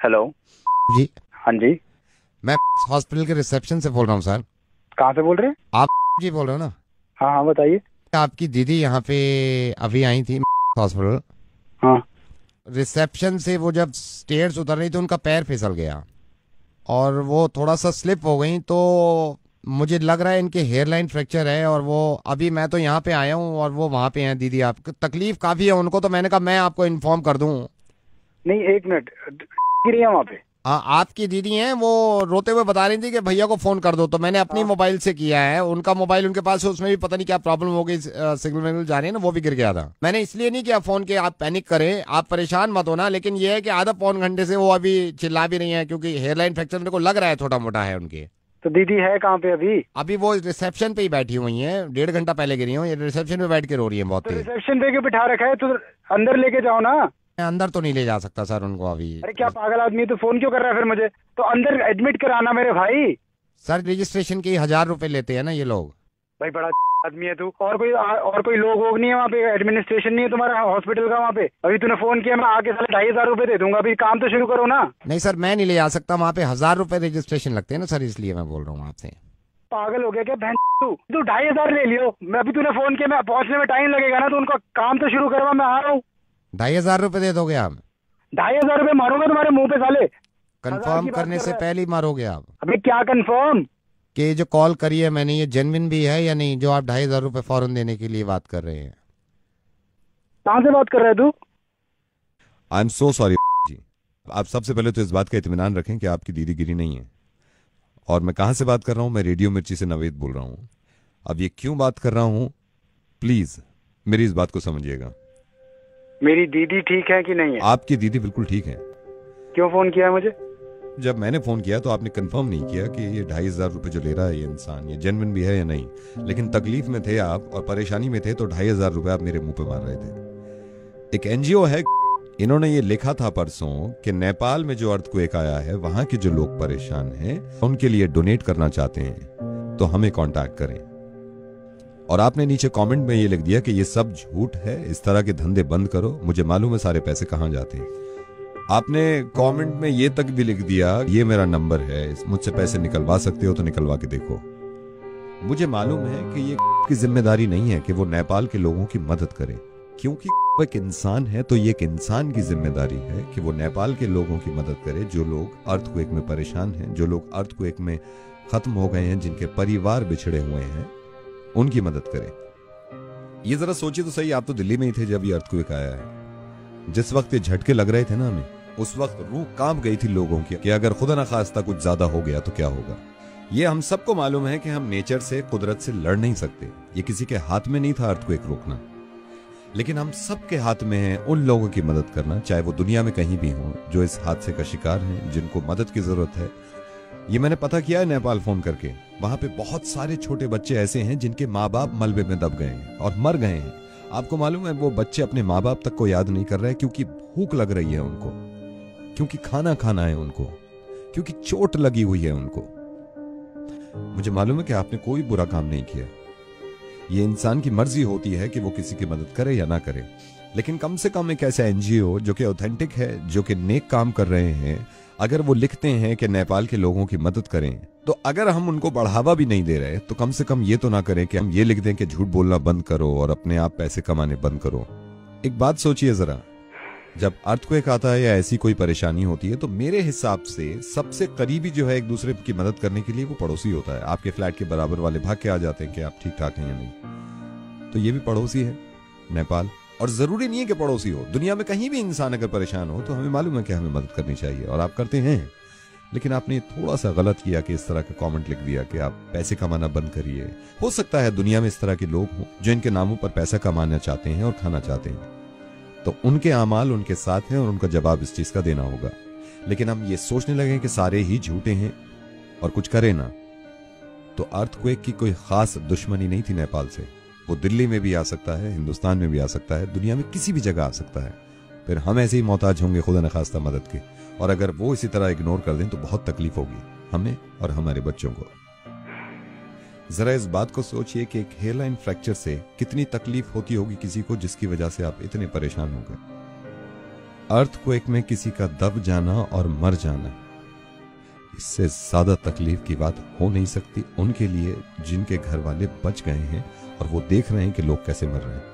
Hello जी, हाँ जी। मैं hospital के रिसेप्शन से बोल रहा हूँ सर। कहाँ से बोल रहे हैं? आप जी बोल रहे हो ना? हाँ हाँ बताइए। आपकी दीदी यहाँ पे अभी आई थी हॉस्पिटल। हाँ। रिसेप्शन से वो जब स्टेयर्स उतर रही थी उनका पैर फिसल गया और वो थोड़ा सा स्लिप हो गई, तो मुझे लग रहा है इनके हेयर लाइन फ्रैक्चर है। और वो अभी मैं तो यहाँ पे आया हूँ और वो वहाँ पे हैं दीदी। आप तकलीफ काफ़ी है उनको, तो मैंने कहा मैं आपको इन्फॉर्म कर दूँ। नहीं एक मिनट, गिर रही है वहाँ पे। हाँ, आपकी दीदी हैं, वो रोते हुए बता रही थी कि भैया को फोन कर दो, तो मैंने अपनी हाँ। मोबाइल से किया है। उनका मोबाइल उनके पास है, उसमें भी पता नहीं क्या प्रॉब्लम हो गई, सिग्नल विग्नल जा रही है ना, वो भी गिर गया था। मैंने इसलिए नहीं किया फोन के आप पैनिक करें, आप परेशान मत होना। लेकिन ये है कि आधा पौन घंटे से वो अभी चिल्ला भी रही है, क्योंकि हेयरलाइन फ्रैक्चर मेरे को लग रहा है छोटा मोटा है उनके। तो दीदी है कहाँ पे अभी? अभी वो रिसेप्शन पे ही बैठी हुई है, 1.5 घंटा पहले गिरी हूँ, ये रिसेप्शन पे बैठ के रो रही है बहुत तो तेज। रिसेप्शन पे क्यों बिठा रखा है? तो अंदर लेके जाओ ना। मैं अंदर तो नहीं ले जा सकता सर उनको अभी। अरे क्या पागल आदमी है, तो फोन क्यों कर रहा है फिर मुझे? तो अंदर एडमिट कराना मेरे भाई। सर रजिस्ट्रेशन के 1,000 रुपए लेते हैं ना ये लोग। भाई बड़ा आदमी है तू। और कोई लोग वोग नहीं है वहाँ पे? एडमिनिस्ट्रेशन नहीं है तुम्हारा हॉस्पिटल का वहाँ पे? अभी तूने फोन किया, मैं आके साले 2,500 रुपए दे दूंगा। अभी काम तो शुरू करो ना। नहीं सर, मैं नहीं ले जा सकता वहाँ पे, 1,000 रुपए रजिस्ट्रेशन लगते हैं ना सर, इसलिए मैं बोल रहा हूँ आपसे। पागल हो गया क्या बहन? तू 2,500 ले लियो। मैं अभी तूने फोन किया, मैं पहुंचने में टाइम लगेगा ना, तो उनका काम तो शुरू करवा, मैं आ रहा हूँ। 2,500 रुपए दे दोगे आप? 2,500 रुपए मारूंगा तुम्हारे मुंह पे साले। कंफर्म करने से पहले ही मारोगे आप? अभी क्या कंफर्म? कि जो कॉल करी है मैंने, ये जेन्युइन भी है या नहीं, जो आप 2,500 रुपए फौरन देने के लिए बात कर रहे हैं? कहाँ से बात कर रहे है तू? आई एम सो सॉरी जी। आप सबसे पहले तो इस बात का इत्मीनान रखें कि आपकी दीदी गिरी नहीं है। और मैं कहाँ से बात कर रहा हूँ? मैं रेडियो मिर्ची से नवेद बोल रहा हूँ। अब ये क्यों बात कर रहा हूँ, प्लीज मेरी इस बात को समझिएगा। मेरी दीदी ठीक है कि नहीं है? आपकी दीदी बिल्कुल ठीक है। क्यों फोन किया है मुझे? जब मैंने फोन किया तो आपने कंफर्म नहीं किया कि ये 2,500 जो ले रहा है ये इंसान, ये जेन्युइन भी है या नहीं। लेकिन तकलीफ में थे आप और परेशानी में थे, तो 2,500 आप मेरे मुंह पे मार रहे थे। एक एनजीओ है, इन्होंने ये लिखा था परसों कि नेपाल में जो अर्थक्वेक आया है, वहां के जो लोग परेशान हैं उनके लिए डोनेट करना चाहते हैं, तो हमें कांटेक्ट करें। और आपने नीचे कमेंट में ये लिख दिया कि ये सब झूठ है, इस तरह के धंधे बंद करो, मुझे मालूम है सारे पैसे कहां जाते हैं। आपने कमेंट में ये तक भी लिख दिया, ये मेरा नंबर है, मुझसे पैसे निकलवा सकते हो तो निकलवा के देखो। मुझे मालूम है कि ये की जिम्मेदारी नहीं है कि वो नेपाल के लोगों की मदद करे, क्योंकि वो एक इंसान है, तो ये एक इंसान की जिम्मेदारी है कि वो नेपाल के लोगों की मदद करे, जो लोग अर्थक्वेक में परेशान हैं, जो लोग अर्थक्वेक में खत्म हो गए हैं, जिनके परिवार बिछड़े हुए हैं, उनकी मदद करे। ये जरा सोचिए तो सही, आप तो दिल्ली में ही थे जब ये अर्थक्वेक आया है। जिस वक्त ये झटके लग रहे थे ना हमें, उस वक्त रूह कांप गई थी लोगों की कि अगर खुदा ना खास्ता कुछ ज्यादा हो गया तो क्या होगा। ये हम सबको मालूम है कि हम नेचर से, कुदरत से लड़ नहीं सकते। ये किसी के हाथ में नहीं था अर्थक्वेक रोकना, लेकिन हम सबके हाथ में है उन लोगों की मदद करना, चाहे वो दुनिया में कहीं भी हों, जो इस हादसे का शिकार हैं, जिनको मदद की जरूरत है। ये मैंने पता किया है नेपाल फोन करके, वहां पे बहुत सारे छोटे बच्चे ऐसे हैं जिनके माँ बाप मलबे में दब गए हैं और मर गए हैं। आपको मालूम है वो बच्चे अपने माँ बाप तक को याद नहीं कर रहे, क्योंकि भूख लग रही है उनको, क्योंकि खाना खाना है उनको, क्योंकि चोट लगी हुई है उनको। मुझे मालूम है कि आपने कोई बुरा काम नहीं किया। ये इंसान की मर्जी होती है कि वो किसी की मदद करे या ना करे, लेकिन कम से कम एक ऐसा एनजीओ जो कि ऑथेंटिक है, जो कि नेक काम कर रहे हैं, अगर वो लिखते हैं कि नेपाल के लोगों की मदद करें, तो अगर हम उनको बढ़ावा भी नहीं दे रहे, तो कम से कम ये तो ना करें कि हम ये लिख दें कि झूठ बोलना बंद करो और अपने आप पैसे कमाने बंद करो। एक बात सोचिए जरा, जब अर्थक्वेक आता है या ऐसी कोई परेशानी होती है, तो मेरे हिसाब से सबसे करीबी जो है एक दूसरे की मदद करने के लिए, वो पड़ोसी होता है। आपके फ्लैट के बराबर वाले भाग के आ जाते हैं कि आप ठीक ठाक हैं या नहीं। तो ये भी पड़ोसी है नेपाल, और जरूरी नहीं है कि पड़ोसी हो, दुनिया में कहीं भी इंसान अगर परेशान हो तो हमें मालूम है कि हमें मदद करनी चाहिए, और आप करते हैं। लेकिन आपने थोड़ा सा गलत किया कि इस तरह का कमेंट लिख दिया कि आप पैसे कमाना बंद करिए। हो सकता है दुनिया में इस तरह के लोग हों जो इनके नामों पर पैसा कमाना चाहते हैं और खाना चाहते हैं, तो उनके अमाल उनके साथ हैं और उनका जवाब इस चीज का देना होगा। लेकिन हम ये सोचने लगे कि सारे ही झूठे हैं और कुछ करें ना, तो अर्थक्वेक की कोई खास दुश्मनी नहीं थी नेपाल से। वो दिल्ली में भी आ सकता है, हिंदुस्तान में भी आ सकता है, दुनिया में किसी भी जगह आ सकता है। फिर हम ऐसे ही मोहताज होंगे खुदा न खास्ता मदद के, और अगर वो इसी तरह इग्नोर कर दें तो बहुत तकलीफ होगी हमें और हमारे बच्चों को। जरा इस बात को सोचिए कि एक हेयरलाइन फ्रैक्चर से कितनी तकलीफ होती होगी किसी को, जिसकी वजह से आप इतने परेशान हो गए। अर्थक्वेक में किसी का दब जाना और मर जाना, इससे ज्यादा तकलीफ की बात हो नहीं सकती उनके लिए जिनके घर वाले बच गए हैं और वो देख रहे हैं कि लोग कैसे मर रहे हैं।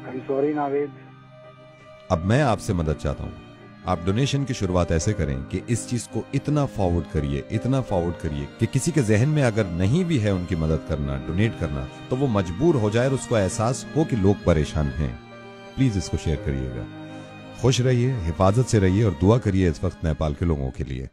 I am sorry Naved. अब मैं आपसे मदद चाहता हूं, आप डोनेशन की शुरुआत ऐसे करें कि इस चीज को इतना फॉरवर्ड करिए कि किसी के जहन में अगर नहीं भी है उनकी मदद करना, डोनेट करना, तो वो मजबूर हो जाए और उसको एहसास हो कि लोग परेशान हैं। प्लीज इसको शेयर करिएगा। खुश रहिए, हिफाजत से रहिए और दुआ करिए इस वक्त नेपाल के लोगों के लिए।